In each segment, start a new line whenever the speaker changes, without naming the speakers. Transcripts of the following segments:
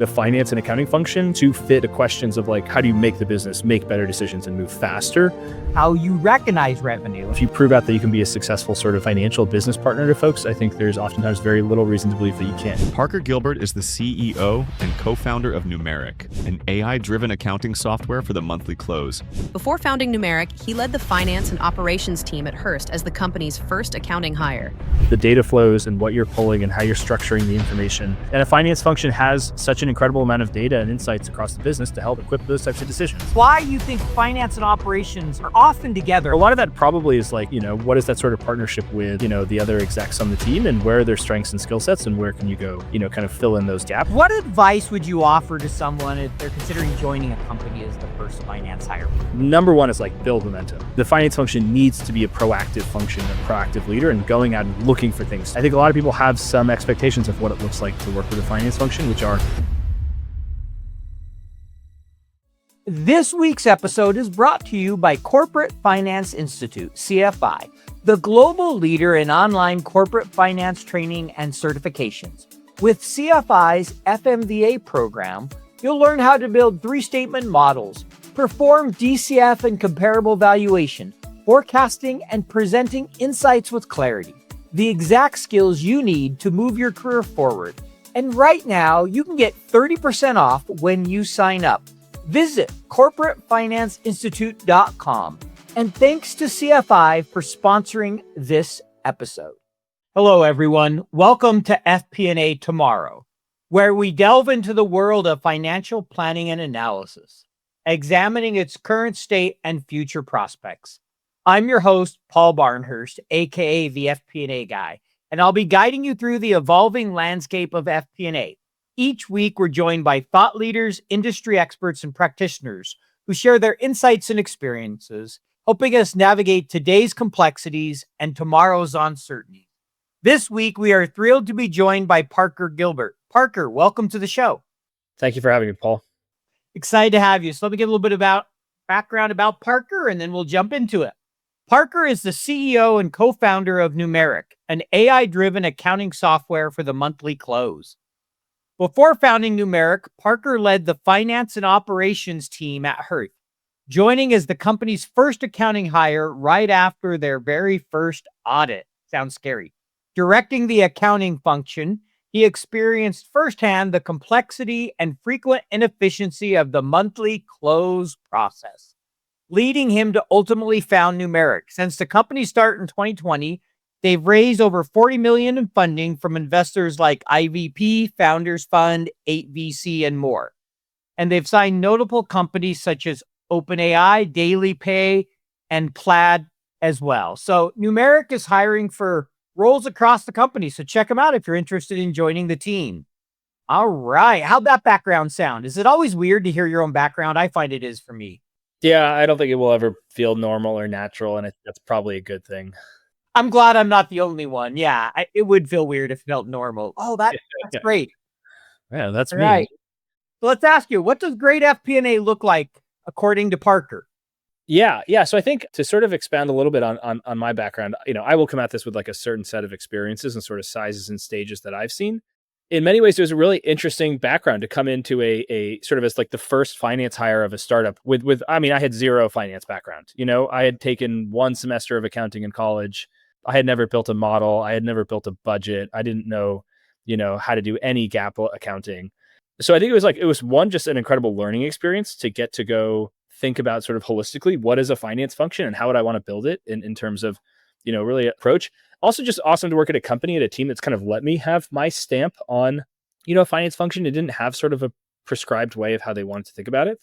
the finance and accounting function to fit the questions of like, how do you make the business make better decisions and move faster?
How you recognize revenue.
If you prove out that you can be a successful sort of financial business partner to folks, I think there's oftentimes very little reason to believe that you can't.
Parker Gilbert is the CEO and co-founder of Numeric, an AI-driven accounting software for the monthly close.
Before founding Numeric, he led the finance and operations team at Hearth as the company's first accounting hire.
The data flows and what you're pulling and how you're structuring the information. And a finance function has such an incredible amount of data and insights across the business to help equip those types of decisions.
Why you think finance and operations are often together?
A lot of that probably is like, what is that sort of partnership with, the other execs on the team, and where are their strengths and skill sets, and where can you go, kind of fill in those gaps.
What advice would you offer to someone if they're considering joining a company as the first finance hire?
Number one is like build momentum. The finance function needs to be a proactive function, a proactive leader, and going out and looking for things. I think a lot of people have some expectations of what it looks like to work with a finance function, which are...
This week's episode is brought to you by Corporate Finance Institute, CFI, the global leader in online corporate finance training and certifications. With CFI's FMVA program, you'll learn how to build three-statement models, perform DCF and comparable valuation, forecasting, and presenting insights with clarity. The exact skills you need to move your career forward. And right now, you can get 30% off when you sign up. Visit corporatefinanceinstitute.com. And thanks to CFI for sponsoring this episode. Hello, everyone. Welcome to FP&A Tomorrow, where we delve into the world of financial planning and analysis, examining its current state and future prospects. I'm your host, Paul Barnhurst, aka the FP&A guy, and I'll be guiding you through the evolving landscape of FP&A. Each week, we're joined by thought leaders, industry experts, and practitioners who share their insights and experiences, helping us navigate today's complexities and tomorrow's uncertainty. This week, we are thrilled to be joined by Parker Gilbert. Parker, welcome to the show.
Thank you for having me, Paul.
Excited to have you. So let me give a little bit about background about Parker, and then we'll jump into it. Parker is the CEO and co-founder of Numeric, an AI-driven accounting software for the monthly close. Before founding Numeric, Parker led the finance and operations team at Hearth, joining as the company's first accounting hire right after their very first audit. Sounds scary. Directing the accounting function, he experienced firsthand the complexity and frequent inefficiency of the monthly close process, leading him to ultimately found Numeric. Since the company's start in 2020, they've raised over $40 million in funding from investors like IVP, Founders Fund, 8VC, and more. And they've signed notable companies such as OpenAI, Daily Pay, and Plaid as well. So Numeric is hiring for roles across the company. So check them out if you're interested in joining the team. All right. How'd that background sound? Is it always weird to hear your own background? I find it is for me.
Yeah, I don't think it will ever feel normal or natural, and that's probably a good thing.
I'm glad I'm not the only one. Yeah, it would feel weird if it felt normal. Oh, that's great.
Yeah, that's
All
me.
right. So let's ask you, what does great FP&A look like according to Parker?
Yeah. So I think to sort of expand a little bit on my background, I will come at this with like a certain set of experiences and sort of sizes and stages that I've seen. In many ways, there's a really interesting background to come into a sort of as like the first finance hire of a startup with I had zero finance background. I had taken one semester of accounting in college. I had never built a model. I had never built a budget. I didn't know, how to do any GAAP accounting. So I think it was one, just an incredible learning experience to get to go think about sort of holistically, what is a finance function and how would I want to build it in terms of, really approach. Also just awesome to work at a company, at a team that's kind of let me have my stamp on, a finance function. It didn't have sort of a prescribed way of how they wanted to think about it.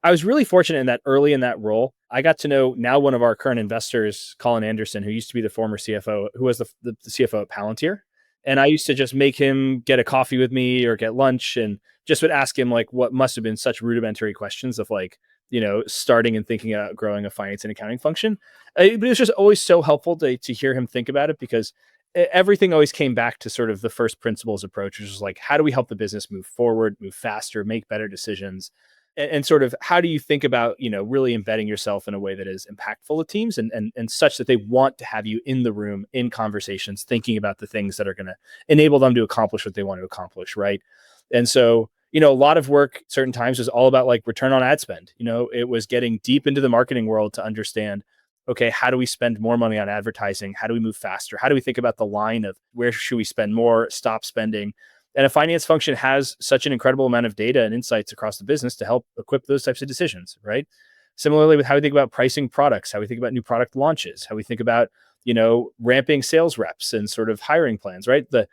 I was really fortunate in that early in that role, I got to know now one of our current investors, Colin Anderson, who used to be the former CFO, who was the CFO at Palantir. And I used to just make him get a coffee with me or get lunch and just would ask him like what must have been such rudimentary questions of like, starting and thinking about growing a finance and accounting function. But it was just always so helpful to hear him think about it, because everything always came back to sort of the first principles approach, which is like, how do we help the business move forward, move faster, make better decisions? And sort of how do you think about, really embedding yourself in a way that is impactful to teams and such that they want to have you in the room, in conversations, thinking about the things that are going to enable them to accomplish what they want to accomplish, right? And so, a lot of work certain times was all about like return on ad spend. It was getting deep into the marketing world to understand, okay, how do we spend more money on advertising? How do we move faster? How do we think about the line of where should we spend more, stop spending? And a finance function has such an incredible amount of data and insights across the business to help equip those types of decisions, right? Similarly with how we think about pricing products, how we think about new product launches, how we think about, ramping sales reps and sort of hiring plans, right? The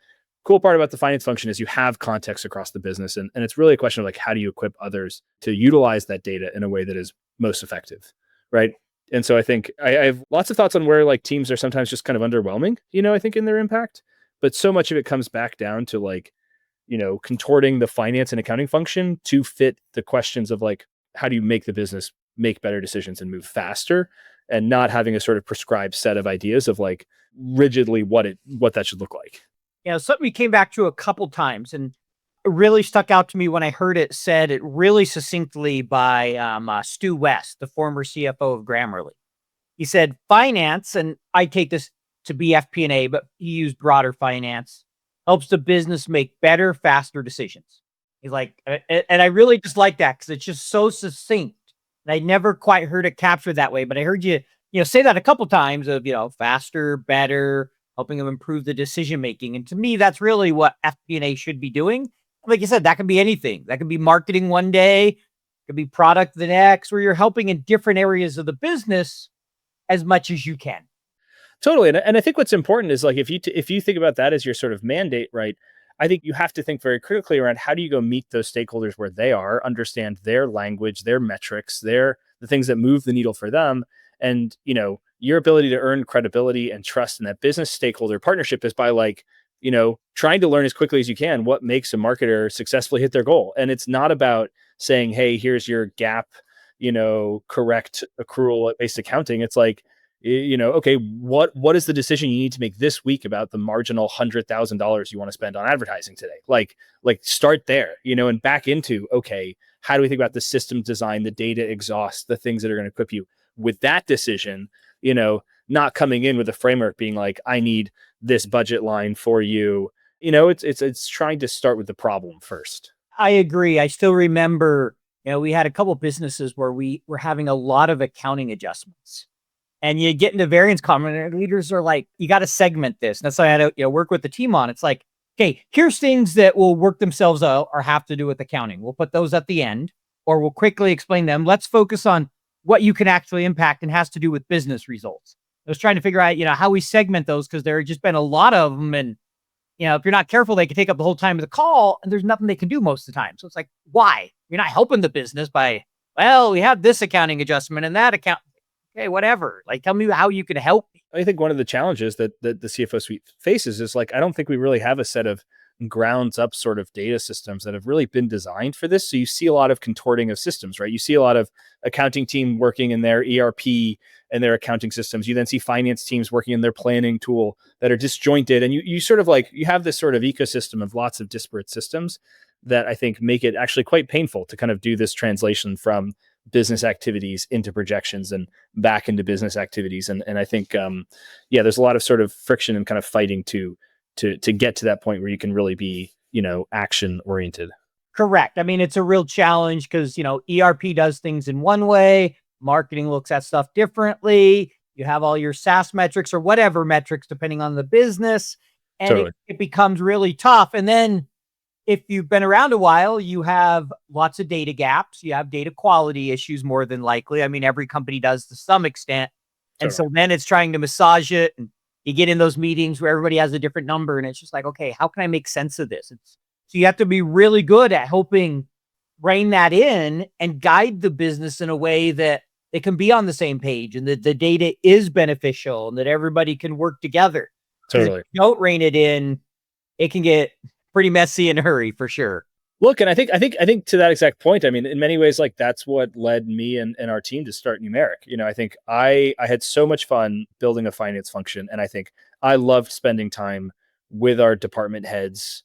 cool part about the finance function is you have context across the business. And it's really a question of like, how do you equip others to utilize that data in a way that is most effective, right? And so I think I have lots of thoughts on where like teams are sometimes just kind of underwhelming, I think in their impact, but so much of it comes back down to like, contorting the finance and accounting function to fit the questions of like, how do you make the business make better decisions and move faster, and not having a sort of prescribed set of ideas of like rigidly what that should look like.
Something we came back to a couple times and it really stuck out to me when I heard it said it really succinctly by Stu West, the former CFO of Grammarly. He said, finance, and I take this to be FP&A, but he used broader finance, helps the business make better, faster decisions. He's like, and I really just like that because it's just so succinct. And I never quite heard it captured that way, but I heard you say that a couple times of, faster, better, helping them improve the decision-making. And to me, that's really what FP&A should be doing. Like you said, that can be anything. That can be marketing one day, it could be product the next, where you're helping in different areas of the business as much as you can.
Totally. And I think what's important is like, if you think about that as your sort of mandate, right? I think you have to think very critically around how do you go meet those stakeholders where they are, understand their language, their metrics, the things that move the needle for them. And, your ability to earn credibility and trust in that business stakeholder partnership is by like, trying to learn as quickly as you can what makes a marketer successfully hit their goal. And it's not about saying, hey, here's your gap, correct accrual based accounting. It's like, okay, what is the decision you need to make this week about the marginal $100,000 you want to spend on advertising today? Like start there, and back into, okay, how do we think about the system design, the data exhaust, the things that are going to equip you with that decision, not coming in with a framework being like, I need this budget line for you. It's trying to start with the problem first.
I agree. I still remember, we had a couple businesses where we were having a lot of accounting adjustments. And you get into variance comment, and leaders are like, you got to segment this. And that's why I had to work with the team on. It's like, okay, here's things that will work themselves out or have to do with accounting. We'll put those at the end, or we'll quickly explain them. Let's focus on what you can actually impact and has to do with business results. I was trying to figure out, how we segment those because there have just been a lot of them. And, if you're not careful, they can take up the whole time of the call and there's nothing they can do most of the time. So it's like, why? You're not helping the business by, well, we have this accounting adjustment and that account. Okay, whatever. Like, tell me how you can help me.
I think one of the challenges that the CFO suite faces is like, I don't think we really have a set of grounds up sort of data systems that have really been designed for this. So you see a lot of contorting of systems, right? You see a lot of accounting team working in their ERP and their accounting systems. You then see finance teams working in their planning tool that are disjointed. And you sort of like, you have this sort of ecosystem of lots of disparate systems that I think make it actually quite painful to kind of do this translation from business activities into projections and back into business activities. And I think, there's a lot of sort of friction and kind of fighting to get to that point where you can really be, action oriented.
Correct. I mean, it's a real challenge because, ERP does things in one way, marketing looks at stuff differently. You have all your SaaS metrics or whatever metrics, depending on the business. And
Totally.
it becomes really tough. And then if you've been around a while, you have lots of data gaps. You have data quality issues more than likely. I mean, every company does to some extent. And
Totally.
so then it's trying to massage it. And you get in those meetings where everybody has a different number. And it's just like, okay, how can I make sense of this? So you have to be really good at helping rein that in and guide the business in a way that they can be on the same page and that the data is beneficial and that everybody can work together. 'Cause
Totally.
if you don't rein it in, it can get pretty messy in a hurry for sure.
Look, and I think to that exact point, I mean, in many ways, like that's what led me and our team to start Numeric. I think I had so much fun building a finance function. And I think I loved spending time with our department heads,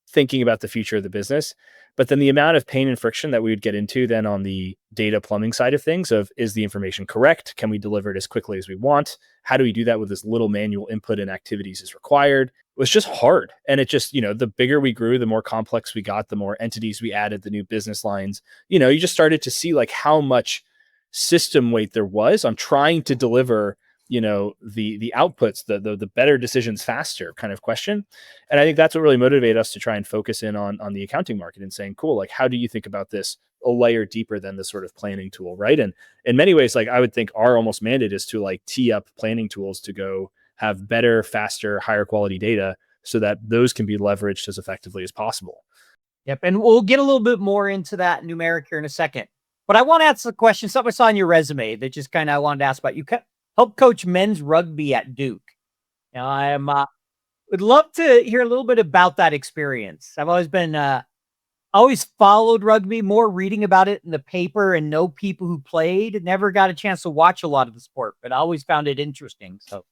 thinking about the future of the business. But then the amount of pain and friction that we would get into then on the data plumbing side of things of, is the information correct? Can we deliver it as quickly as we want? How do we do that with as little manual input and activities as required? was just hard. And it just, the bigger we grew, the more complex we got, the more entities we added, the new business lines, you just started to see like how much system weight there was on trying to deliver, the outputs, the better decisions faster kind of question. And I think that's what really motivated us to try and focus in on the accounting market and saying, cool, like, how do you think about this a layer deeper than the sort of planning tool, right? And in many ways, like, I would think our almost mandate is to like tee up planning tools to go have better, faster, higher quality data so that those can be leveraged as effectively as possible.
Yep. And we'll get a little bit more into that numeric here in a second. But I want to ask the question, something I saw on your resume that just kind of I wanted to ask about. You helped coach men's rugby at Duke. Now, I would love to hear a little bit about that experience. I've always been, always followed rugby, more reading about it in the paper and know people who played. Never got a chance to watch a lot of the sport, but I always found it interesting. So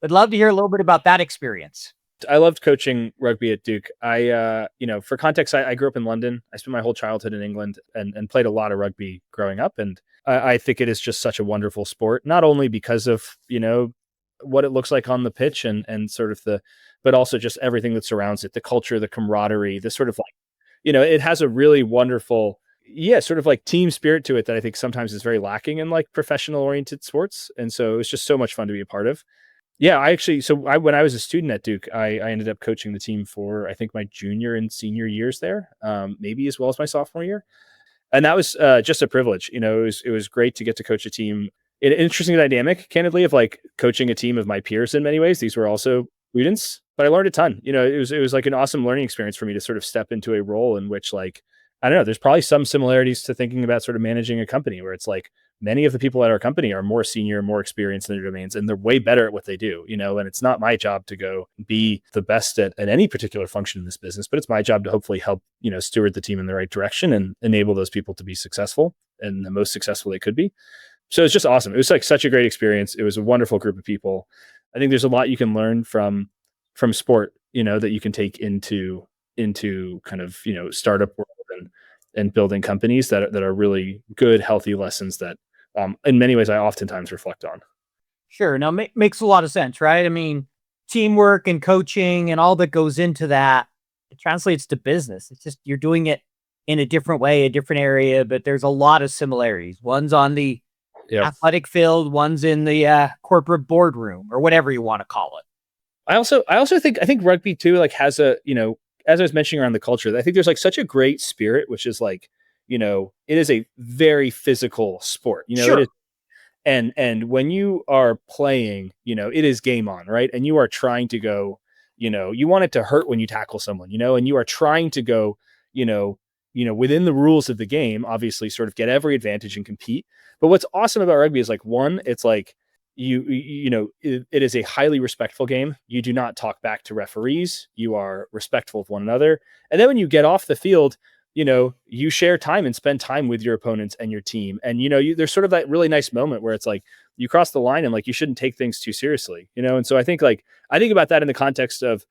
I'd love to hear a little bit about that experience.
I loved coaching rugby at Duke. For context, I grew up in London. I spent my whole childhood in England and played a lot of rugby growing up. And I think it is just such a wonderful sport, not only because of, what it looks like on the pitch and sort of but also just everything that surrounds it, the culture, the camaraderie, the sort of like, it has a really wonderful, sort of like team spirit to it that I think sometimes is very lacking in like professional oriented sports. And so it was just so much fun to be a part of. Yeah, when I was a student at Duke, I ended up coaching the team for, I think, my junior and senior years there, maybe as well as my sophomore year. And that was just a privilege. It was great to get to coach a team. An interesting dynamic, candidly, of like coaching a team of my peers in many ways. These were also students, but I learned a ton. It was like an awesome learning experience for me to sort of step into a role in which, like, I don't know, there's probably some similarities to thinking about sort of managing a company where it's like many of the people at our company are more senior, more experienced in their domains, and they're way better at what they do, and it's not my job to go be the best at any particular function in this business, but it's my job to hopefully help, steward the team in the right direction and enable those people to be successful and the most successful they could be. So it's just awesome. It was like such a great experience. It was a wonderful group of people. I think there's a lot you can learn from sport, that you can take into kind of, startup world and building companies that are really good, healthy lessons that in many ways I oftentimes reflect on.
Sure. Now, makes a lot of sense, right? I mean, teamwork and coaching and all that goes into that, it translates to business. It's just you're doing it in a different way, a different area, but there's a lot of similarities. One's on the athletic field, one's in the corporate boardroom or whatever you want to call it.
I also think rugby too, like, has a, as I was mentioning around the culture, I think there's like such a great spirit, which is like, it is a very physical sport,
Sure.
It is, and when you are playing, it is game on, right? And you are trying to go, you want it to hurt when you tackle someone, and you are trying to go, within the rules of the game, obviously sort of get every advantage and compete. But what's awesome about rugby is like, one, it's like, it is a highly respectful game. You do not talk back to referees. You are respectful of one another. And then when you get off the field, you share time and spend time with your opponents and your team. And, there's sort of that really nice moment where it's like you cross the line and like, you shouldn't take things too seriously, And so I think about that in the context of,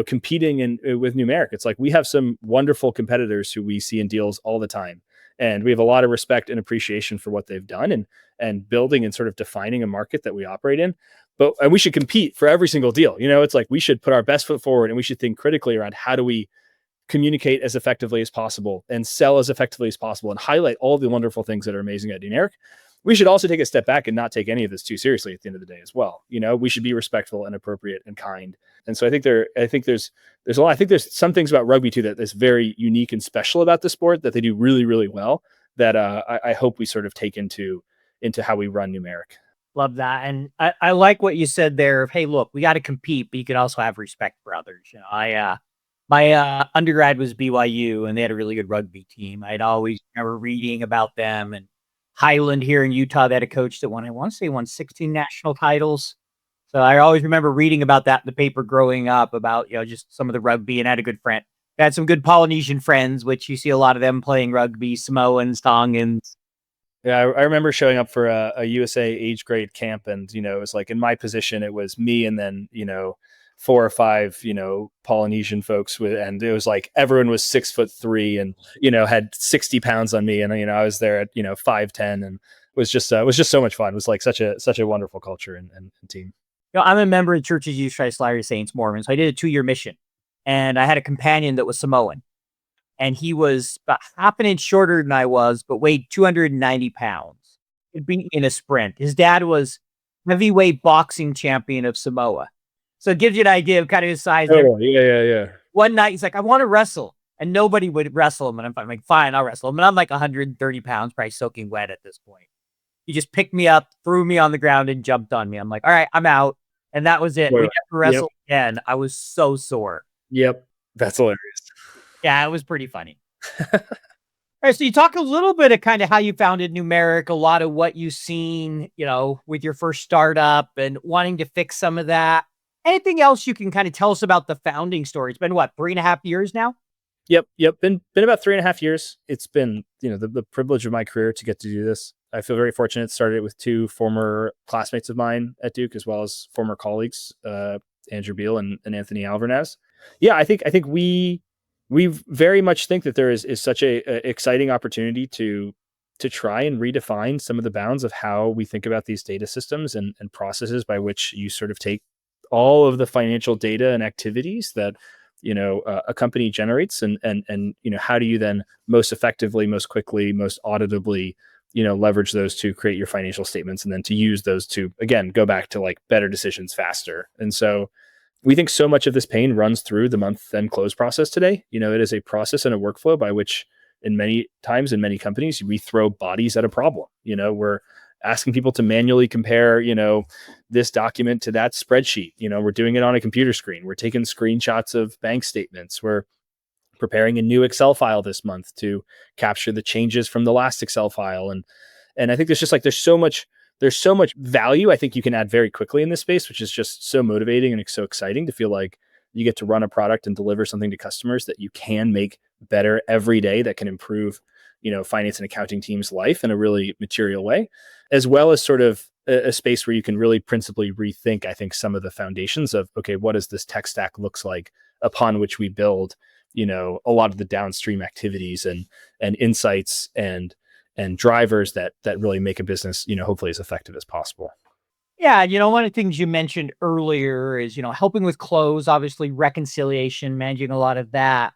competing with Numeric. It's like, we have some wonderful competitors who we see in deals all the time. And we have a lot of respect and appreciation for what they've done and building and sort of defining a market that we operate in. And we should compete for every single deal. It's like, we should put our best foot forward and we should think critically around how do we communicate as effectively as possible and sell as effectively as possible and highlight all the wonderful things that are amazing at Numeric. We should also take a step back and not take any of this too seriously at the end of the day as well. We should be respectful and appropriate and kind. And so I think there's a lot. I think there's some things about rugby too that is very unique and special about the sport that they do really, really well that I hope we sort of take into how we run Numeric.
Love that. And I like what you said there of, hey, look, we got to compete, but you can also have respect for others. My undergrad was BYU and they had a really good rugby team. I'd always remember reading about them, and Highland here in Utah, they had a coach that won 16 national titles. So I always remember reading about that in the paper growing up about, just some of the rugby, and I had a good friend. I had some good Polynesian friends, which you see a lot of them playing rugby, Samoans, Tongans.
Yeah, I remember showing up for a USA age grade camp, and it was like in my position, it was me and then 4 or 5 Polynesian folks and it was like everyone was 6'3" and had 60 pounds on me, and I was there at 5'10", and it was just so much fun. It was like such a wonderful culture and team.
I'm a member of Church of Jesus Christ Latter-day Saints, Mormon. So I did a 2-year mission, and I had a companion that was Samoan, and he was about half an inch shorter than I was, but weighed 290 pounds. He'd beat me in a sprint. His dad was heavyweight boxing champion of Samoa. So it gives you an idea of kind of his size.
Oh, yeah.
One night he's like, I want to wrestle. And nobody would wrestle him. And I'm like, fine, I'll wrestle him. And I'm like 130 pounds, probably soaking wet at this point. He just picked me up, threw me on the ground, and jumped on me. I'm like, all right, I'm out. And that was it. We never wrestled again. I was so sore.
Yep. That's hilarious.
Yeah, it was pretty funny. All right, so you talk a little bit of kind of how you founded Numeric, a lot of what you've seen, with your first startup and wanting to fix some of that. Anything else you can kind of tell us about the founding story? It's been what, 3.5 years now?
Yep. Been about 3.5 years. It's been, the privilege of my career to get to do this. I feel very fortunate. Started with 2 former classmates of mine at Duke, as well as former colleagues, Andrew Beal and Anthony Alvarez. Yeah, I think we very much think that there is such a exciting opportunity to try and redefine some of the bounds of how we think about these data systems and processes by which you sort of take all of the financial data and activities that a company generates and how do you then most effectively, most quickly, most auditably leverage those to create your financial statements, and then to use those to, again, go back to like better decisions faster. And so we think so much of this pain runs through the month-end close process today. It is a process and a workflow by which in many companies, we throw bodies at a problem. We're asking people to manually compare, this document to that spreadsheet. We're doing it on a computer screen. We're taking screenshots of bank statements. We're preparing a new Excel file this month to capture the changes from the last Excel file. And I think there's so much value I think you can add very quickly in this space, which is just so motivating and so exciting to feel like you get to run a product and deliver something to customers that you can make better every day, that can improve, finance and accounting teams' life in a really material way, as well as sort of a space where you can really principally rethink, I think, some of the foundations of, okay, what does this tech stack looks like upon which we build, a lot of the downstream activities and insights and drivers that really make a business, hopefully as effective as possible.
Yeah. One of the things you mentioned earlier is, helping with close, obviously reconciliation, managing a lot of that,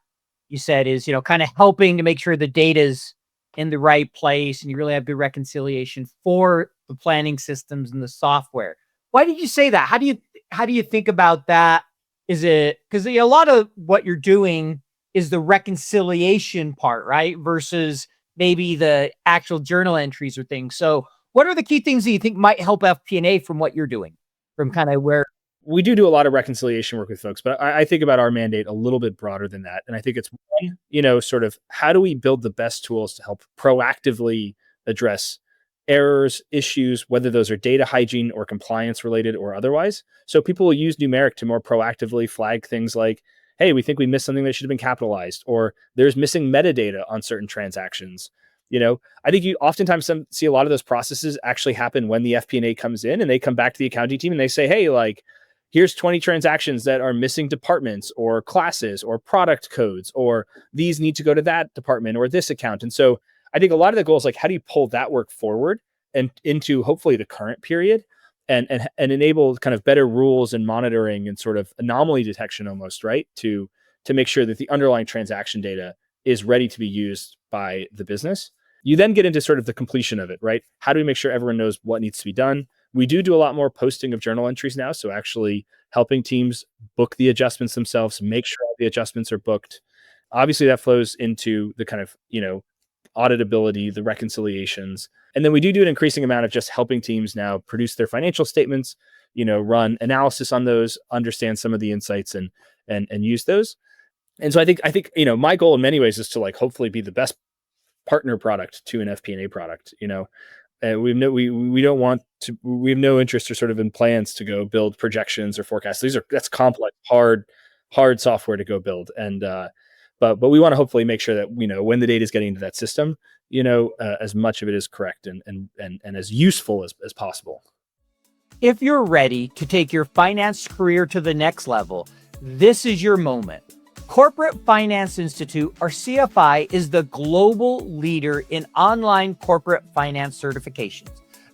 you said is, kind of helping to make sure the data's in the right place and you really have good reconciliation for the planning systems and the software. Why did you say that? How do you think about that? Is it because a lot of what you're doing is the reconciliation part, right? Versus maybe the actual journal entries or things. So what are the key things that you think might help FP&A from what you're doing, from kind of where?
We do a lot of reconciliation work with folks, but I think about our mandate a little bit broader than that. And I think it's one, sort of how do we build the best tools to help proactively address errors, issues, whether those are data hygiene or compliance related or otherwise. So people will use Numeric to more proactively flag things like, hey, we think we missed something that should have been capitalized, or there's missing metadata on certain transactions. I think you oftentimes see a lot of those processes actually happen when the FP&A comes in and they come back to the accounting team and they say, hey, like, here's 20 transactions that are missing departments or classes or product codes, or these need to go to that department or this account. And so I think a lot of the goal is like, how do you pull that work forward and into hopefully the current period and enable kind of better rules and monitoring and sort of anomaly detection almost, right? To make sure that the underlying transaction data is ready to be used by the business. You then get into sort of the completion of it, right? How do we make sure everyone knows what needs to be done? We do a lot more posting of journal entries now. So actually helping teams book the adjustments themselves, make sure all the adjustments are booked. Obviously that flows into the kind of, auditability, the reconciliations. And then we do an increasing amount of just helping teams now produce their financial statements, run analysis on those, understand some of the insights and use those. And so I think, my goal in many ways is to like, hopefully be the best partner product to an FP&A product. We don't want to, we have no interest or sort of in plans to go build projections or forecasts. That's complex, hard software to go build. And, but we want to hopefully make sure that, when the data is getting into that system, as much of it is correct and as useful as possible.
If you're ready to take your finance career to the next level, this is your moment. Corporate Finance Institute, or CFI, is the global leader in online corporate finance certifications.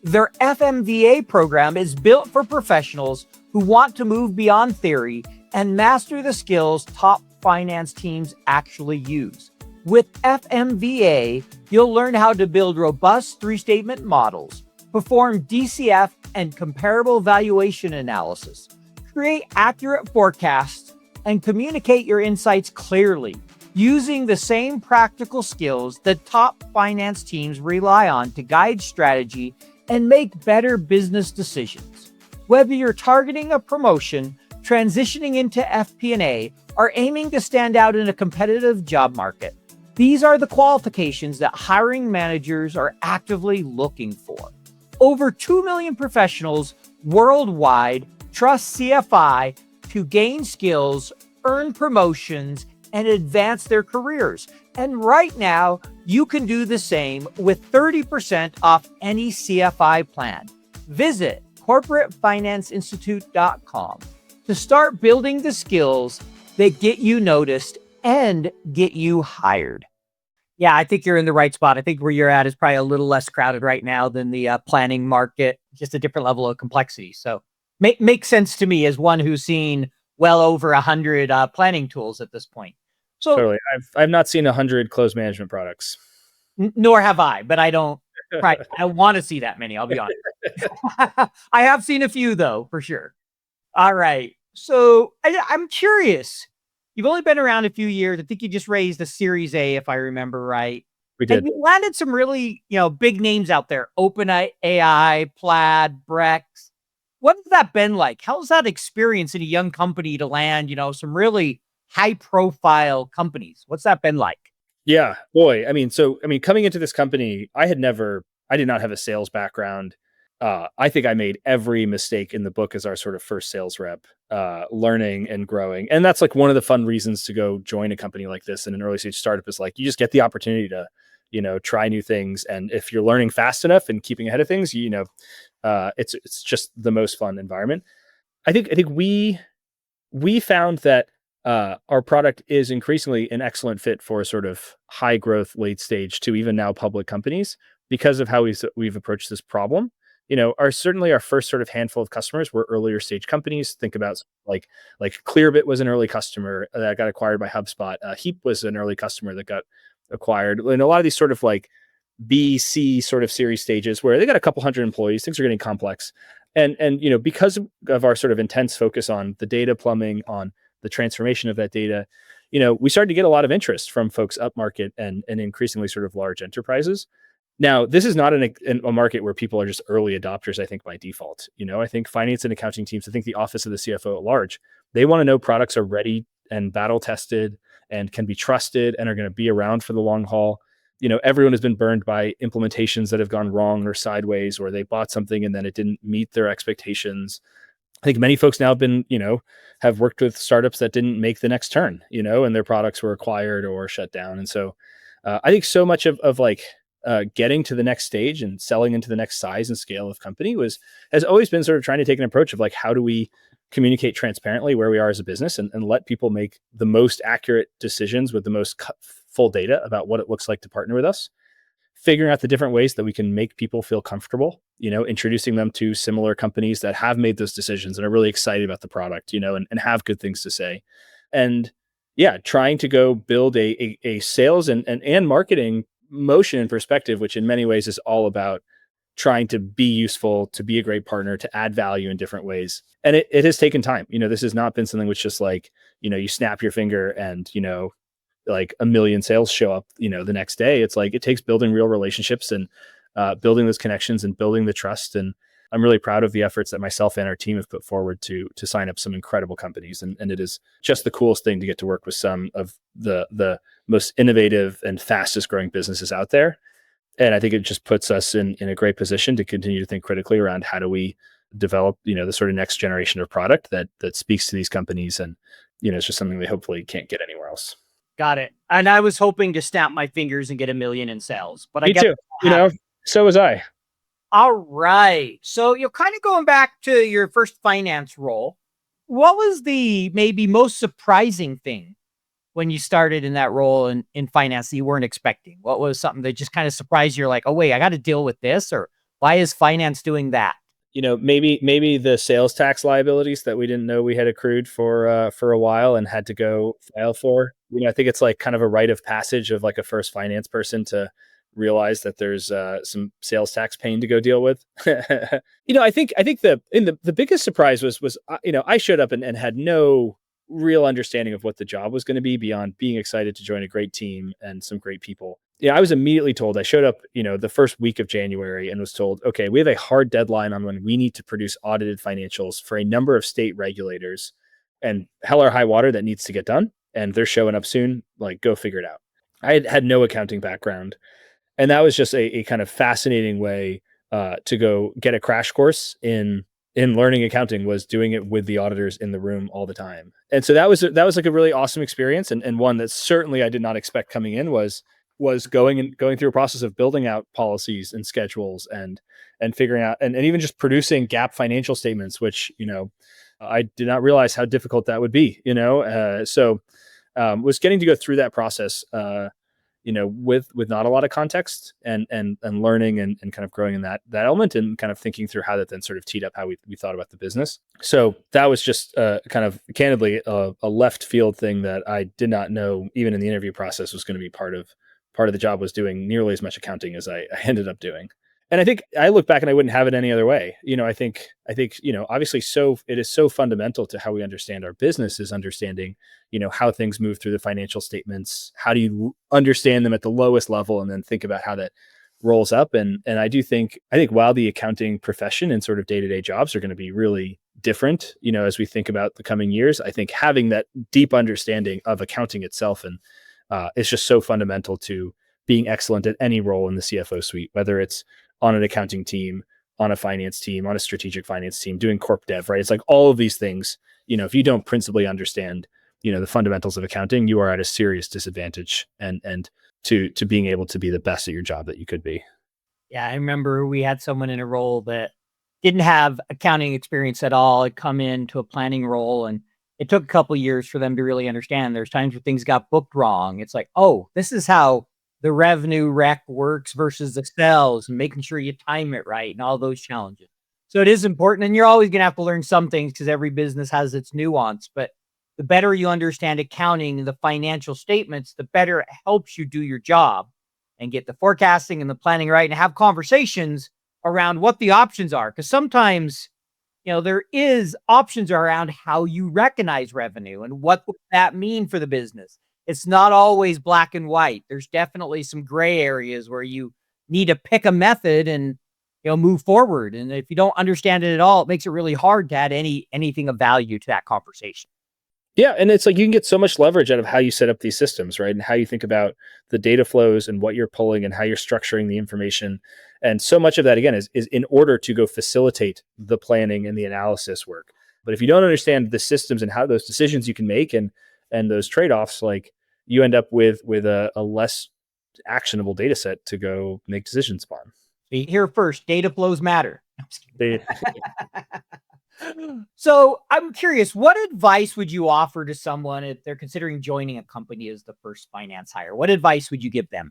Their FMVA program is built for professionals who want to move beyond theory and master the skills top finance teams actually use. With FMVA, you'll learn how to build robust three-statement models, perform DCF and comparable valuation analysis, create accurate forecasts, and communicate your insights clearly, using the same practical skills that top finance teams rely on to guide strategy and make better business decisions. Whether you're targeting a promotion, transitioning into FP&A, or aiming to stand out in a competitive job market, these are the qualifications that hiring managers are actively looking for. Over 2 million professionals worldwide trust CFI to gain skills, earn promotions, and advance their careers. And right now, you can do the same with 30% off any CFI plan. Visit corporatefinanceinstitute.com to start building the skills that get you noticed and get you hired. Yeah, I think you're in the right spot. I think where you're at is probably a little less crowded right now than the planning market, just a different level of complexity. So makes sense to me as one who's seen well over 100 planning tools at this point. So
Totally. I've not seen 100 close management products.
Nor have I, but I don't. Right, I want to see that many. I'll be honest. I have seen a few though, for sure. All right. So I'm curious. You've only been around a few years. I think you just raised a Series A, if I remember right.
We did.
And you landed some really, big names out there. OpenAI, Plaid, Brex. What has that been like? How's that experience in a young company to land, some really high profile companies? What's that been like?
Yeah, boy. Coming into this company, I did not have a sales background. I think I made every mistake in the book as our sort of first sales rep, learning and growing. And that's like one of the fun reasons to go join a company like this in an early stage startup is like, you just get the opportunity to, try new things. And if you're learning fast enough and keeping ahead of things, it's just the most fun environment. I think we found that our product is increasingly an excellent fit for sort of high growth, late stage to even now public companies because of how we've approached this problem. Certainly our first sort of handful of customers were earlier stage companies. Think about like Clearbit was an early customer that got acquired by HubSpot. Heap was an early customer that got acquired. And a lot of these sort of like B, C sort of series stages where they got a couple hundred employees, things are getting complex. And because of our sort of intense focus on the data plumbing, on the transformation of that data, we started to get a lot of interest from folks upmarket and increasingly sort of large enterprises. Now, this is not a market where people are just early adopters, I think, by default. I think finance and accounting teams, I think the office of the CFO at large, they want to know products are ready and battle tested and can be trusted and are going to be around for the long haul. Everyone has been burned by implementations that have gone wrong or sideways, or they bought something and then it didn't meet their expectations. I think many folks now have worked with startups that didn't make the next turn, and their products were acquired or shut down. And so I think so much of getting to the next stage and selling into the next size and scale of company has always been sort of trying to take an approach of like, how do we communicate transparently where we are as a business and let people make the most accurate decisions with the most full data about what it looks like to partner with us, figuring out the different ways that we can make people feel comfortable, introducing them to similar companies that have made those decisions and are really excited about the product, and have good things to say. And yeah, trying to go build a sales and marketing motion and perspective, which in many ways is all about trying to be useful, to be a great partner, to add value in different ways. And it has taken time. This has not been something which just like, you snap your finger and, like a million sales show up, the next day. It's like, it takes building real relationships and building those connections and building the trust. And I'm really proud of the efforts that myself and our team have put forward to sign up some incredible companies. And it is just the coolest thing to get to work with some of the most innovative and fastest growing businesses out there. And I think it just puts us in a great position to continue to think critically around how do we develop, the sort of next generation of product that speaks to these companies. And, it's just something they hopefully can't get anywhere else.
Got it. And I was hoping to snap my fingers and get 1 million in sales, but
Me too. So was I.
All right. So you're kind of going back to your first finance role. What was the maybe most surprising thing when you started in that role in finance that you weren't expecting? What was something that just kind of surprised you? You're like, oh, wait, I got to deal with this? Or Why is finance doing that?
Maybe the sales tax liabilities that we didn't know we had accrued for a while and had to go file for. I think it's like kind of a rite of passage of like a first finance person to realize that there's some sales tax pain to go deal with. I think the biggest surprise was I showed up and had no real understanding of what the job was going to be beyond being excited to join a great team and some great people. I was immediately told. I showed up, the first week of January and was told, okay, we have a hard deadline on when we need to produce audited financials for a number of state regulators, and hell or high water that needs to get done. And they're showing up soon. Like, go figure it out. I had no accounting background, and that was just a kind of fascinating way to go get a crash course in learning accounting, was doing it with the auditors in the room all the time. And so that was like a really awesome experience, and one that certainly I did not expect coming in was going through a process of building out policies and schedules and figuring out and even just producing GAAP financial statements, which I did not realize how difficult that would be. So was getting to go through that process with not a lot of context and learning and kind of growing in that element and kind of thinking through how that then sort of teed up how we thought about the business. So that was just kind of candidly a left field thing that I did not know even in the interview process was going to be part of the job, was doing nearly as much accounting as I ended up doing. And I think I look back and I wouldn't have it any other way. I think, obviously it is so fundamental to how we understand our business is understanding, how things move through the financial statements. How do you understand them at the lowest level and then think about how that rolls up? And I think while the accounting profession and sort of day-to-day jobs are going to be really different, as we think about the coming years, I think having that deep understanding of accounting itself and it's just so fundamental to being excellent at any role in the CFO suite, whether it's on an accounting team, on a finance team, on a strategic finance team, doing corp dev, right? It's like all of these things, if you don't principally understand, the fundamentals of accounting, you are at a serious disadvantage and to being able to be the best at your job that you could be.
Yeah, I remember we had someone in a role that didn't have accounting experience at all. Had come into a planning role, and it took a couple of years for them to really understand. There's times where things got booked wrong. It's like, oh, this is how the revenue rec works versus the sales, and making sure you time it right and all those challenges. So it is important, and you're always going to have to learn some things because every business has its nuance. But the better you understand accounting and the financial statements, the better it helps you do your job and get the forecasting and the planning right and have conversations around what the options are. Because sometimes there is options around how you recognize revenue and what would that mean for the business. It's not always black and white. There's definitely some gray areas where you need to pick a method and move forward. And if you don't understand it at all, it makes it really hard to add anything of value to that conversation.
Yeah, and it's like you can get so much leverage out of how you set up these systems, right? And how you think about the data flows and what you're pulling and how you're structuring the information. And so much of that, again, is in order to go facilitate the planning and the analysis work. But if you don't understand the systems and how those decisions you can make and those trade-offs, like you end up with a less actionable data set to go make decisions upon.
Here first, data flows matter. So I'm curious, what advice would you offer to someone if they're considering joining a company as the first finance hire? What advice would you give them?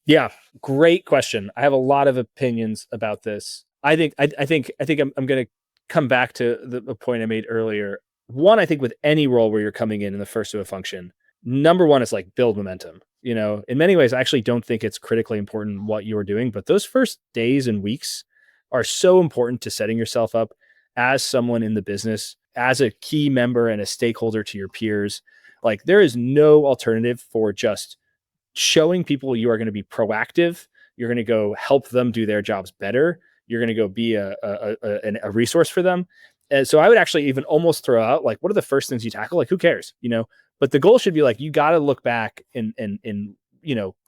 Yeah, great question. I have a lot of opinions about this. I think I'm going to come back to the point I made earlier. One, I think with any role where you're coming in the first of a function, number one is like build momentum. In many ways, I actually don't think it's critically important what you're doing, but those first days and weeks are so important to setting yourself up as someone in the business, as a key member and a stakeholder to your peers. Like, there is no alternative for just showing people you are going to be proactive. You're going to go help them do their jobs better. You're going to go be a resource for them. And so I would actually even almost throw out, like, what are the first things you tackle? Like, who cares? But the goal should be like, you got to look back in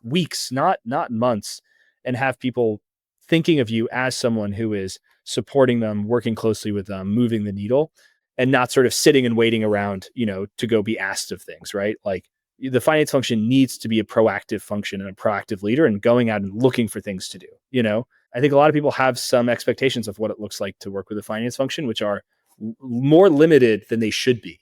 weeks, not months, and have people thinking of you as someone who is supporting them, working closely with them, moving the needle, and not sort of sitting and waiting around, to go be asked of things, right? Like, the finance function needs to be a proactive function and a proactive leader and going out and looking for things to do. I think a lot of people have some expectations of what it looks like to work with a finance function, which are more limited than they should be.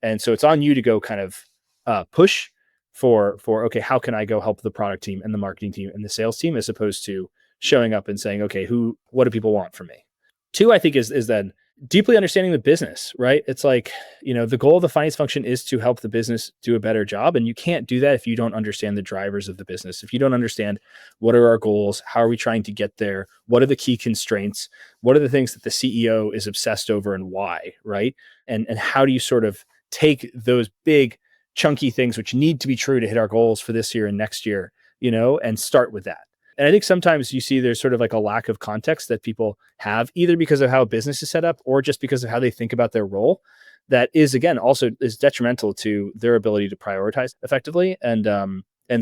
And so it's on you to go kind of push for, okay, how can I go help the product team and the marketing team and the sales team, as opposed to showing up and saying, okay, what do people want from me? Two, I think is then deeply understanding the business, right? It's like, the goal of the finance function is to help the business do a better job. And you can't do that if you don't understand the drivers of the business. If you don't understand what are our goals, how are we trying to get there? What are the key constraints? What are the things that the CEO is obsessed over and why, right? And how do you sort of take those big chunky things which need to be true to hit our goals for this year and next year, and start with that. And I think sometimes you see there's sort of like a lack of context that people have, either because of how a business is set up or just because of how they think about their role, that is, again, also is detrimental to their ability to prioritize effectively and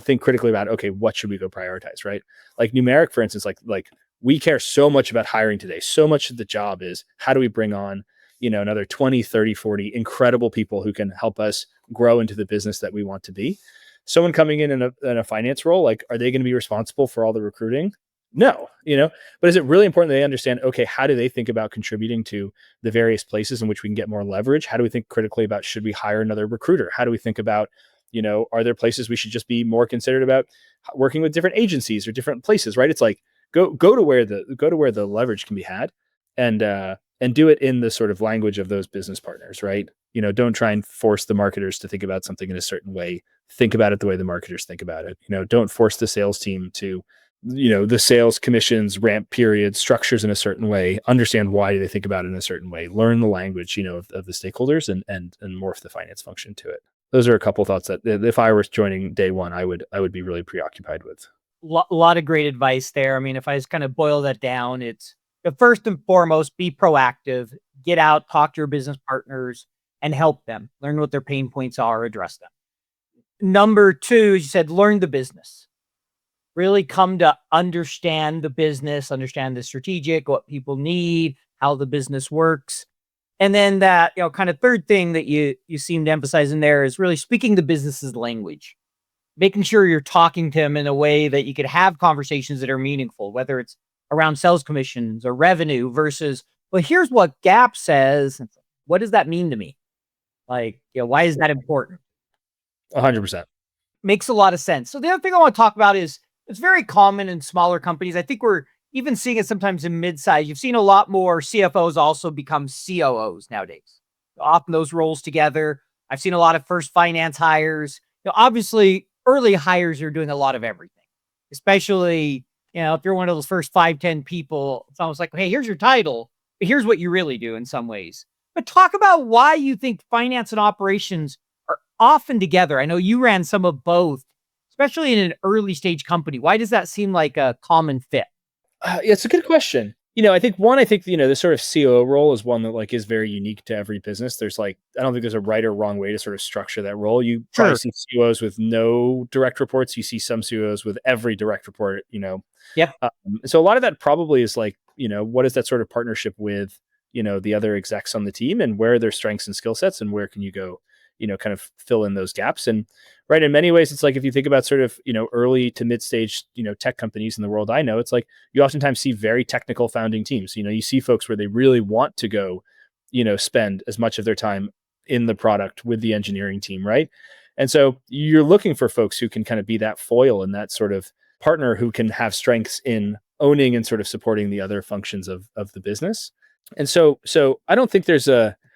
think critically about, okay, what should we go prioritize, right? Like Numeric, for instance, like we care so much about hiring today. So much of the job is how do we bring on, another 20, 30, 40 incredible people who can help us grow into the business that we want to be. Someone coming in a finance role, like, are they going to be responsible for all the recruiting? No, but is it really important that they understand, okay, how do they think about contributing to the various places in which we can get more leverage? How do we think critically about, should we hire another recruiter? How do we think about, are there places we should just be more considered about working with different agencies or different places, right? It's like, go to where the leverage can be had and do it in the sort of language of those business partners, right? Don't try and force the marketers to think about something in a certain way. Think about it the way the marketers think about it. Don't force the sales team to, the sales commissions, ramp periods, structures in a certain way. Understand why they think about it in a certain way. Learn the language, of the stakeholders and morph the finance function to it. Those are a couple of thoughts that if I was joining day one, I would be really preoccupied with.
A lot of great advice there. I mean, if I just kind of boil that down, it's first and foremost, be proactive, get out, talk to your business partners and help them, learn what their pain points are, address them. Number two, as you said, learn the business. Really come to understand the business, understand the strategic, what people need, how the business works. And then that, kind of third thing that you seem to emphasize in there is really speaking the business's language, making sure you're talking to them in a way that you could have conversations that are meaningful, whether it's around sales commissions or revenue versus, well, here's what GAAP says. What does that mean to me? Like, why is that important?
100%.
Makes a lot of sense. So the other thing I want to talk about is it's very common in smaller companies. I think we're even seeing it sometimes in mid-size. You've seen a lot more CFOs also become COOs nowadays. Often those roles together. I've seen a lot of first finance hires. Obviously, early hires are doing a lot of everything, especially, if you're one of those first 5-10 people, it's almost like, hey, here's your title, but here's what you really do in some ways. But talk about why you think finance and operations are often together. I know you ran some of both, especially in an early stage company. Why does that seem like a common fit?
Yeah, it's a good question. I think the sort of COO role is one that like is very unique to every business. There's I don't think there's a right or wrong way to sort of structure that role. You probably see COOs with no direct reports. You see some COOs with every direct report,
Yep.
So a lot of that probably is like, what is that sort of partnership with, the other execs on the team and where are their strengths and skill sets and where can you go, kind of fill in those gaps. And right, in many ways, it's like if you think about sort of, early to mid stage, tech companies in the world I know, it's like you oftentimes see very technical founding teams. You see folks where they really want to go, spend as much of their time in the product with the engineering team, right? And so you're looking for folks who can kind of be that foil and that sort of partner who can have strengths in owning and sort of supporting the other functions of the business. And so I don't think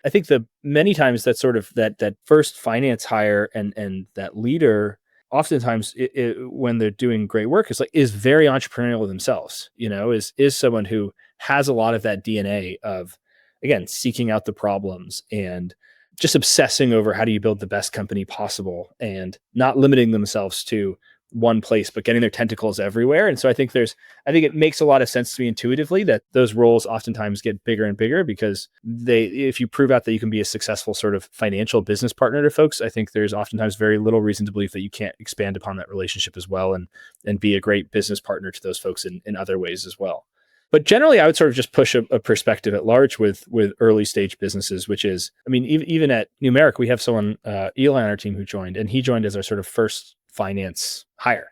I think the many times that sort of that first finance hire and that leader, oftentimes when they're doing great work, is very entrepreneurial themselves. Is someone who has a lot of that DNA of, again, seeking out the problems and just obsessing over how do you build the best company possible and not limiting themselves to one place, but getting their tentacles everywhere. And so I think it makes a lot of sense to me intuitively that those roles oftentimes get bigger and bigger because if you prove out that you can be a successful sort of financial business partner to folks, I think there's oftentimes very little reason to believe that you can't expand upon that relationship as well and be a great business partner to those folks in other ways as well. But generally, I would sort of just push a perspective at large with early stage businesses, which is, I mean, even at Numeric, we have someone, Eli on our team who joined, and he joined as our sort of first finance hire.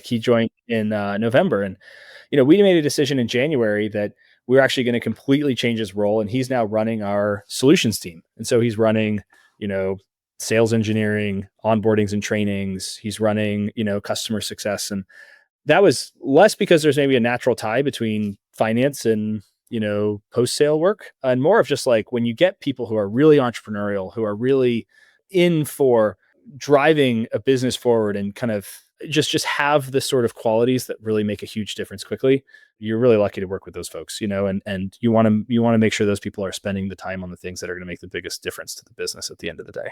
He joined in November, and we made a decision in January that we're actually going to completely change his role, and he's now running our solutions team. And so he's running, sales engineering, onboardings and trainings. He's running, customer success, and that was less because there's maybe a natural tie between finance and, post-sale work, and more of just like when you get people who are really entrepreneurial, who are really in for driving a business forward and kind of just have the sort of qualities that really make a huge difference quickly. You're really lucky to work with those folks, and you want to make sure those people are spending the time on the things that are going to make the biggest difference to the business at the end of the day.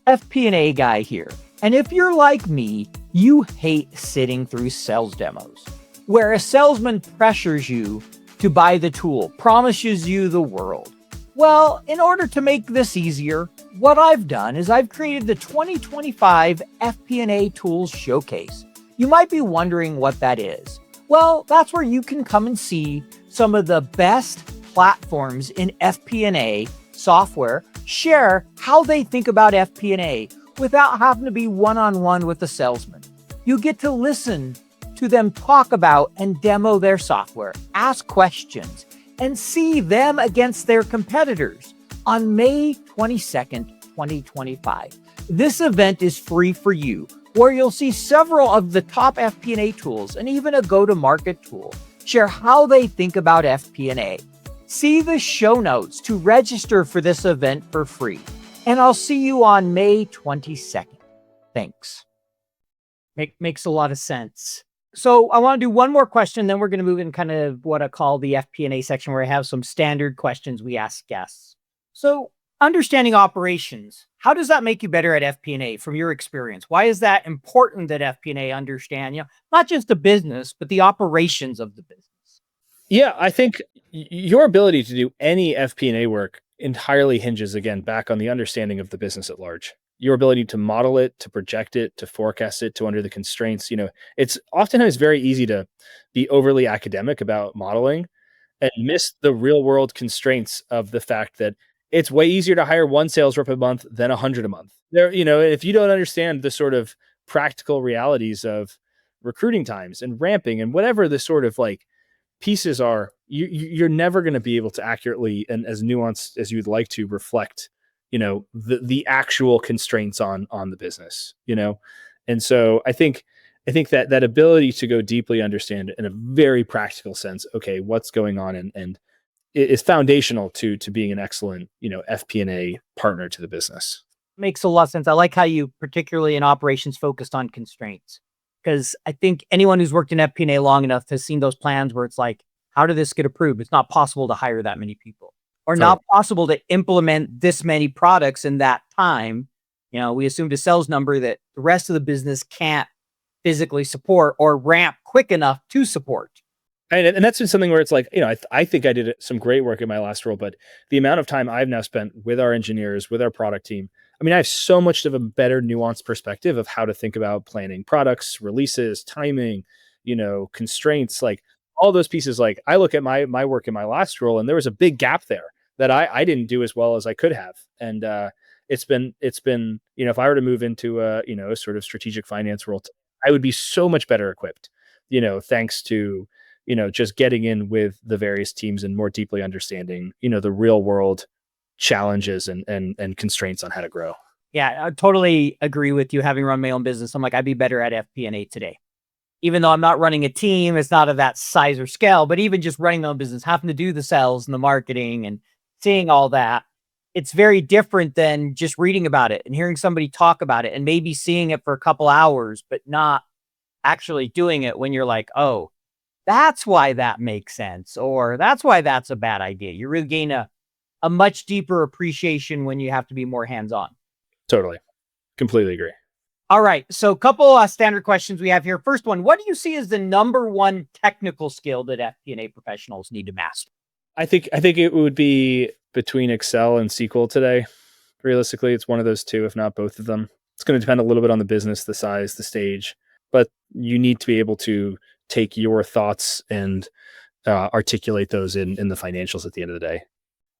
FP&A guy here. And if you're like me, you hate sitting through sales demos where a salesman pressures you to buy the tool, promises you the world. Well, in order to make this easier, what I've done is I've created the 2025 FP&A Tools Showcase. You might be wondering what that is. Well, that's where you can come and see some of the best platforms in FP&A software share how they think about FP&A without having to be one-on-one with the salesman. You get to listen to them talk about and demo their software, ask questions, and see them against their competitors on May 22nd, 2025. This event is free for you, where you'll see several of the top FP&A tools and even a go-to-market tool share how they think about FP&A. See the show notes to register for this event for free. And I'll see you on May 22nd. Thanks. Makes a lot of sense. So I want to do one more question, then we're going to move in kind of what I call the FP&A section, where I have some standard questions we ask guests. So understanding operations, how does that make you better at FP&A from your experience? Why is that important that FP&A understand, not just the business, but the operations of the business?
Yeah, I think your ability to do any FP&A work entirely hinges, again, back on the understanding of the business at large. Your ability to model it, to project it, to forecast it, to under the constraints. It's oftentimes very easy to be overly academic about modeling and miss the real world constraints of the fact that it's way easier to hire one sales rep a month than 100 a month. If you don't understand the sort of practical realities of recruiting times and ramping and whatever the sort of like pieces are, you're never going to be able to accurately and as nuanced as you'd like to reflect, the actual constraints on the business, And so I think that ability to go deeply understand in a very practical sense, okay, what's going on and it is foundational to being an excellent, FP&A partner to the business.
Makes a lot of sense. I like how you, particularly in operations, focused on constraints. Because I think anyone who's worked in FP&A long enough has seen those plans where it's like, how did this get approved? It's not possible to hire that many people, or not possible to implement this many products in that time. We assumed a sales number that the rest of the business can't physically support or ramp quick enough to support.
And that's been something where it's like, I think I did some great work in my last role, but the amount of time I've now spent with our engineers, with our product team, I have so much of a better nuanced perspective of how to think about planning products, releases, timing, constraints, like all those pieces. Like I look at my work in my last role, and there was a big gap there that I didn't do as well as I could have. And it's been, if I were to move into a sort of strategic finance role, I would be so much better equipped, thanks to, just getting in with the various teams and more deeply understanding, the real world challenges and constraints on how to grow.
Yeah, I totally agree with you. Having run my own business, I'm like, I'd be better at FP&A today. Even though I'm not running a team, it's not of that size or scale, but even just running my own business, having to do the sales and the marketing and seeing all that, it's very different than just reading about it and hearing somebody talk about it and maybe seeing it for a couple hours, but not actually doing it when you're like, oh, that's why that makes sense, or that's why that's a bad idea. You really gain a much deeper appreciation when you have to be more hands-on.
Totally. Completely agree.
All right. So a couple standard questions we have here. First one, what do you see as the number one technical skill that FP&A professionals need to master?
I think it would be between Excel and SQL today. Realistically, it's one of those two, if not both of them. It's going to depend a little bit on the business, the size, the stage, but you need to be able to take your thoughts and articulate those in the financials at the end of the day.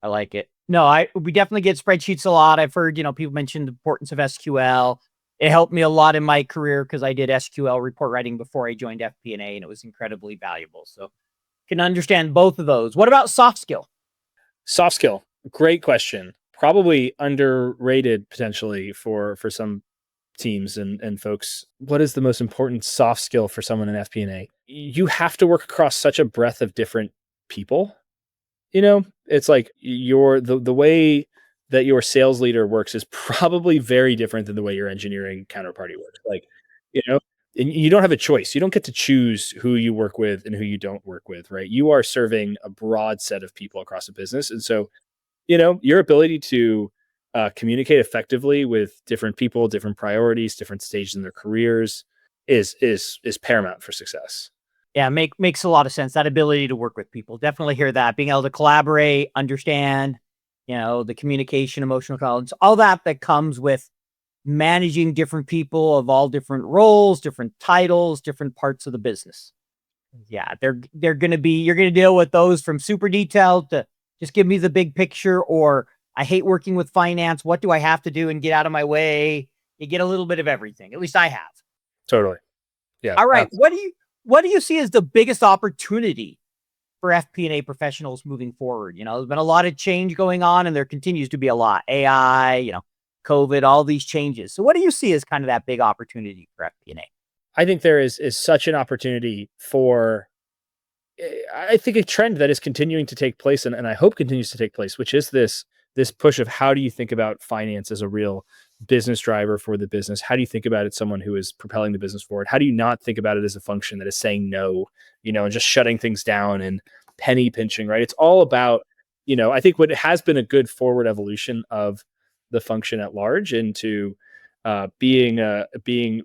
I like it. No, we definitely get spreadsheets a lot. I've heard, people mention the importance of SQL. It helped me a lot in my career because I did SQL report writing before I joined FP&A, and it was incredibly valuable. So can understand both of those. What about soft skill?
Soft skill. Great question. Probably underrated potentially for some teams and folks, what is the most important soft skill for someone in FP&A? You have to work across such a breadth of different people. It's like the way that your sales leader works is probably very different than the way your engineering counterparty works. Like, and you don't have a choice. You don't get to choose who you work with and who you don't work with, right? You are serving a broad set of people across a business. And so, your ability to communicate effectively with different people, different priorities, different stages in their careers is paramount for success.
Yeah, makes a lot of sense. That ability to work with people. Definitely hear that. Being able to collaborate, understand, the communication, emotional intelligence, all that comes with managing different people of all different roles, different titles, different parts of the business. Yeah, you're going to deal with those from super detailed to just give me the big picture, or I hate working with finance. What do I have to do and get out of my way? You get a little bit of everything. At least I have.
Totally. Yeah.
All right. What do you see as the biggest opportunity for FP&A professionals moving forward? There's been a lot of change going on, and there continues to be a lot. AI, COVID, all these changes. So what do you see as kind of that big opportunity for FP&A?
I think there is such an opportunity for, I think, a trend that is continuing to take place, and I hope continues to take place, which is this push of how do you think about finance as a real business driver for the business? How do you think about it, someone who is propelling the business forward? How do you not think about it as a function that is saying no, and just shutting things down and penny pinching, right? It's all about, I think what has been a good forward evolution of the function at large into being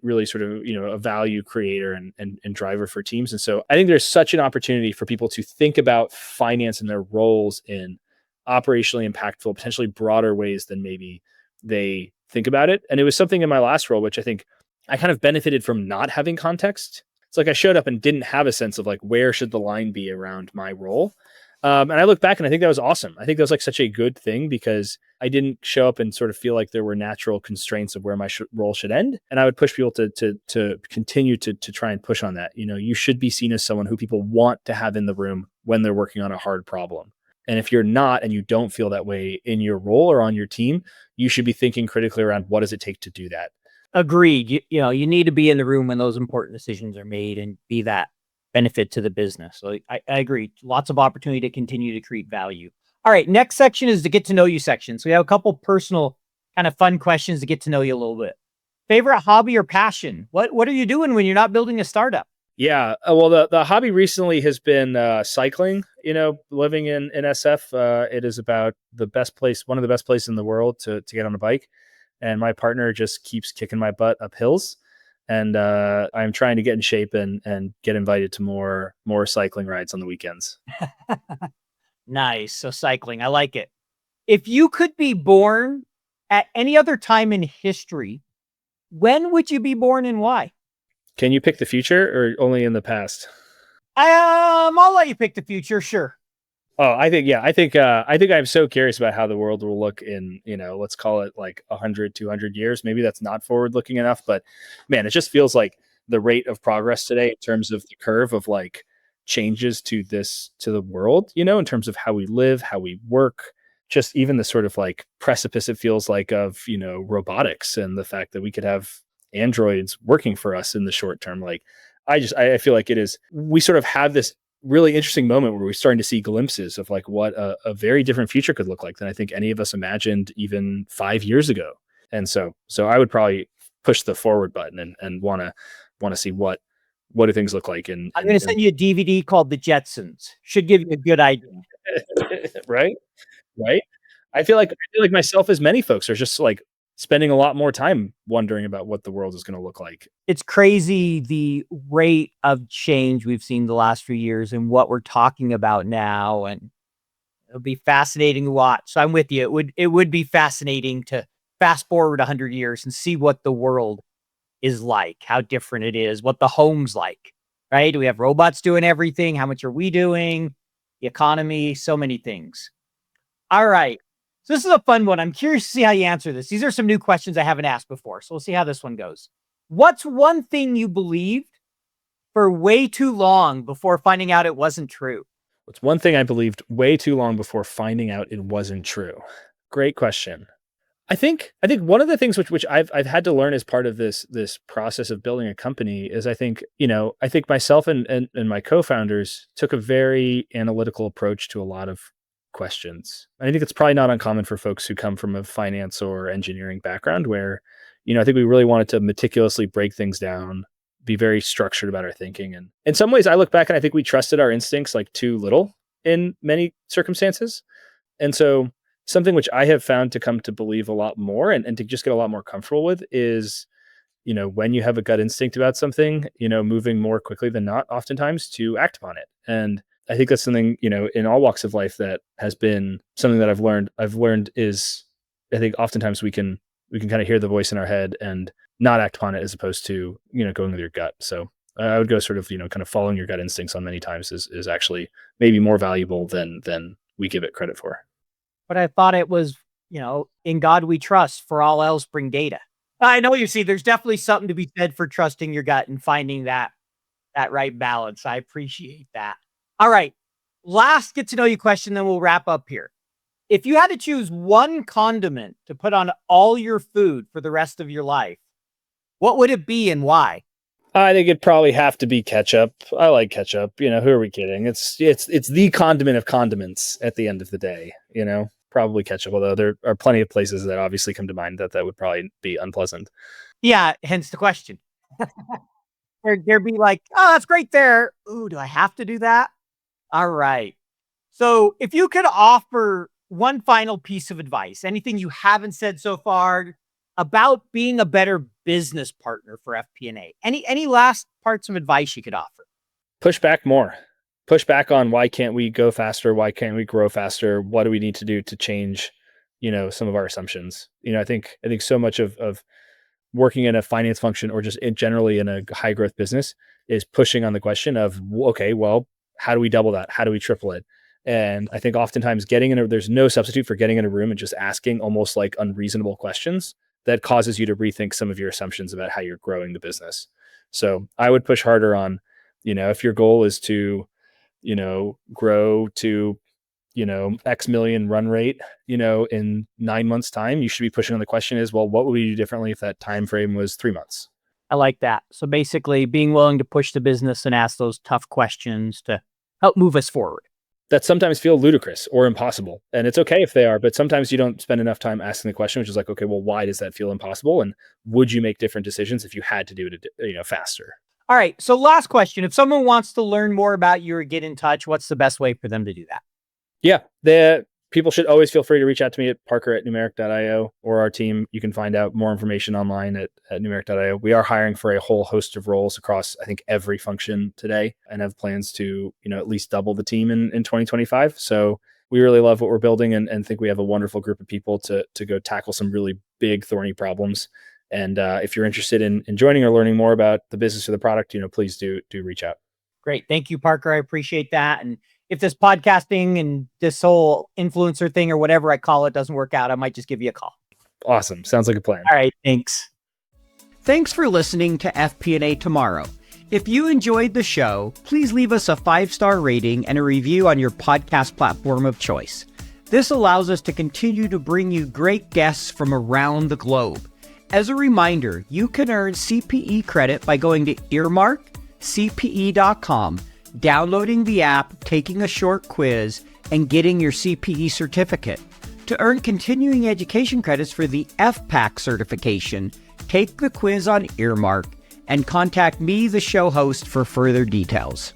really sort of, a value creator and driver for teams. And so I think there's such an opportunity for people to think about finance and their roles in operationally impactful, potentially broader ways than maybe they think about it. And it was something in my last role, which I think I kind of benefited from not having context. It's like I showed up and didn't have a sense of like, where should the line be around my role? And I look back and I think that was awesome. I think that was like such a good thing because I didn't show up and sort of feel like there were natural constraints of where my role should end. And I would push people to continue to try and push on that. You should be seen as someone who people want to have in the room when they're working on a hard problem. And if you're not, and you don't feel that way in your role or on your team, you should be thinking critically around what does it take to do that.
Agreed. You need to be in the room when those important decisions are made and be that benefit to the business. So I agree. Lots of opportunity to continue to create value. All right. Next section is the get to know you section. So we have a couple personal kind of fun questions to get to know you a little bit. Favorite hobby or passion? What are you doing when you're not building a startup?
Yeah. Well, the hobby recently has been cycling. Living in SF, it is about one of the best places in the world to get on a bike. And my partner just keeps kicking my butt up hills. And I'm trying to get in shape and get invited to more cycling rides on the weekends.
Nice. So cycling, I like it. If you could be born at any other time in history, when would you be born and why?
Can you pick the future or only in the past?
I'll let you pick the future. Sure.
Oh, I think I'm so curious about how the world will look in, let's call it like 100, 200 years. Maybe that's not forward looking enough, but man, it just feels like the rate of progress today in terms of the curve of like changes to the world, in terms of how we live, how we work, just even the sort of like precipice it feels like of, robotics and the fact that we could have androids working for us in the short term. Like I feel like we sort of have this really interesting moment where we're starting to see glimpses of like what a very different future could look like than I think any of us imagined even 5 years ago. And so I would probably push the forward button and want to see what do things look like. And
I'm going to send you a DVD called The Jetsons. Should give you a good idea.
Right. I feel like myself, as many folks, are just like spending a lot more time wondering about what the world is going to look like.
It's crazy the rate of change we've seen the last few years and what we're talking about now. And it'll be fascinating to watch. So I'm with you. It would be fascinating to fast forward 100 years and see what the world is like, how different it is, what the home's like, right? Do we have robots doing everything? How much are we doing? The economy, so many things. All right. So this is a fun one. I'm curious to see how you answer this. These are some new questions I haven't asked before. So we'll see how this one goes. What's one thing you believed for way too long before finding out it wasn't true?
What's one thing I believed way too long before finding out it wasn't true? Great question. I think one of the things which I've had to learn as part of this process of building a company is I think myself and my co-founders took a very analytical approach to a lot of questions. I think it's probably not uncommon for folks who come from a finance or engineering background where, I think we really wanted to meticulously break things down, be very structured about our thinking. And in some ways I look back and I think we trusted our instincts like too little in many circumstances. And so something which I have found to come to believe a lot more and to just get a lot more comfortable with is, when you have a gut instinct about something, moving more quickly than not oftentimes to act upon it. And I think that's something, in all walks of life that has been something that I've learned is I think oftentimes we can kind of hear the voice in our head and not act upon it as opposed to, going with your gut. So I would go sort of, kind of following your gut instincts on many times is actually maybe more valuable than we give it credit for.
But I thought it was, in God we trust, for all else bring data. I know you see, there's definitely something to be said for trusting your gut and finding that right balance. I appreciate that. All right. Last get to know you question, then we'll wrap up here. If you had to choose one condiment to put on all your food for the rest of your life, what would it be and why?
I think it'd probably have to be ketchup. I like ketchup. Who are we kidding? It's the condiment of condiments at the end of the day, probably ketchup, although there are plenty of places that obviously come to mind that would probably be unpleasant.
Yeah, hence the question. There'd be like, oh, that's great there. Ooh, do I have to do that? All right. So if you could offer one final piece of advice, anything you haven't said so far about being a better business partner for FP&A, any last parts of advice you could offer?
Push back more. Push back on why can't we go faster? Why can't we grow faster? What do we need to do to change, some of our assumptions? I think so much of working in a finance function or just generally in a high growth business is pushing on the question of, okay, well, how do we double that? How do we triple it? And I think oftentimes there's no substitute for getting in a room and just asking almost like unreasonable questions that causes you to rethink some of your assumptions about how you're growing the business. So I would push harder on, if your goal is to, grow to, X million run rate, in 9 months time, you should be pushing on the question is, well, what would we do differently if that time frame was 3 months?
I like that. So basically being willing to push the business and ask those tough questions to help move us forward.
That sometimes feel ludicrous or impossible. And it's okay if they are, but sometimes you don't spend enough time asking the question, which is like, okay, well, why does that feel impossible? And would you make different decisions if you had to do it, faster?
All right. So last question, if someone wants to learn more about you or get in touch, what's the best way for them to do that?
Yeah, people should always feel free to reach out to me at parker@numeric.io or our team. You can find out more information online at numeric.io. We are hiring for a whole host of roles across, I think, every function today and have plans to, at least double the team in 2025. So we really love what we're building and think we have a wonderful group of people to go tackle some really big, thorny problems. And if you're interested in joining or learning more about the business or the product, please do reach out.
Great. Thank you, Parker. I appreciate that. And if this podcasting and this whole influencer thing or whatever I call it doesn't work out, I might just give you a call.
Awesome. Sounds like a plan.
All right. Thanks.
Thanks for listening to FP&A Tomorrow. If you enjoyed the show, please leave us a 5-star rating and a review on your podcast platform of choice. This allows us to continue to bring you great guests from around the globe. As a reminder, you can earn CPE credit by going to earmarkcpe.com, downloading the app, taking a short quiz, and getting your CPE certificate. To earn continuing education credits for the FPAC certification, take the quiz on Earmark and contact me, the show host, for further details.